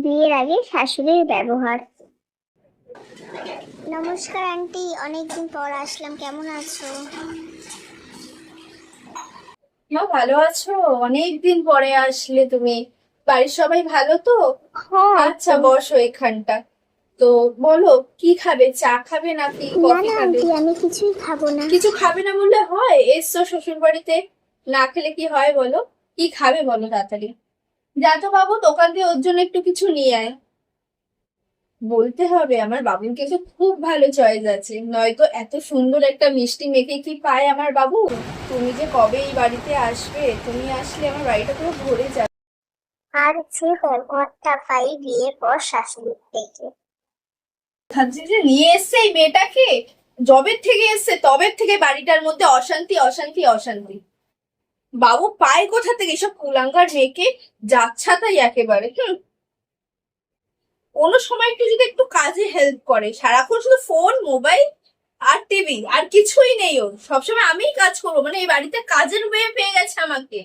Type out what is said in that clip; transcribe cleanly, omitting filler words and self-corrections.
বিয়ের আগে শাশুড়ির ব্যবহার। নমস্কার আন্টি, অনেকদিন পর আসলাম, কেমন আছো? ভালো আছো? অনেকদিন পরে আসলে তুমি। বাড়ির সবাই ভালো তো? হ্যাঁ আচ্ছা, তো। বসো এখানটা। তো বলো, কি খাবে? চা খাবে নাকি না কফি না খাবে? আন্টি, আমি কিছুই খাবো না। কিছু খাবে না বললে হয়? এসছো শ্বশুর বাড়িতে, না খেলে কি হয় বলো? কি খাবে বলো তাড়াতাড়ি। যা তো বাবু, দোকান দিয়ে ওর জন্য একটু কিছু নিয়ে আয়। বলতে হবে, আমার বাবুর কাছে খুব ভালো চয়েস আছে, নয়তো এত সুন্দর একটা মিষ্টি মেখে কি পায় আমার বাবু। তুমি যে কবে এই বাড়িতে আসবে, তুমি আসলে আমার বাড়িটা পুরো ভরে যাবে। আর যে ব্যবহারটা পাই বিয়ের পর শাশুড়ির থেকে। ভাবছি যে নিয়ে এসছে এই মেয়েটাকে, জবের থেকে এসছে তবের থেকে বাড়িটার মধ্যে অশান্তি অশান্তি অশান্তি। বাবু পায় কোথা থেকে এসব কুলাঙ্গার মেয়েকে? যাচ্ছা তাই একেবারে। কোনো সময় একটু যদি একটু কাজে হেল্প করে, সারাক্ষণ শুধু ফোন মোবাইল আর টিভি, আর কিছুই নেই ওর। সবসময় আমিই কাজ করবো, মানে এই বাড়িতে কাজের মেয়ে পেয়ে গেছে আমাকে।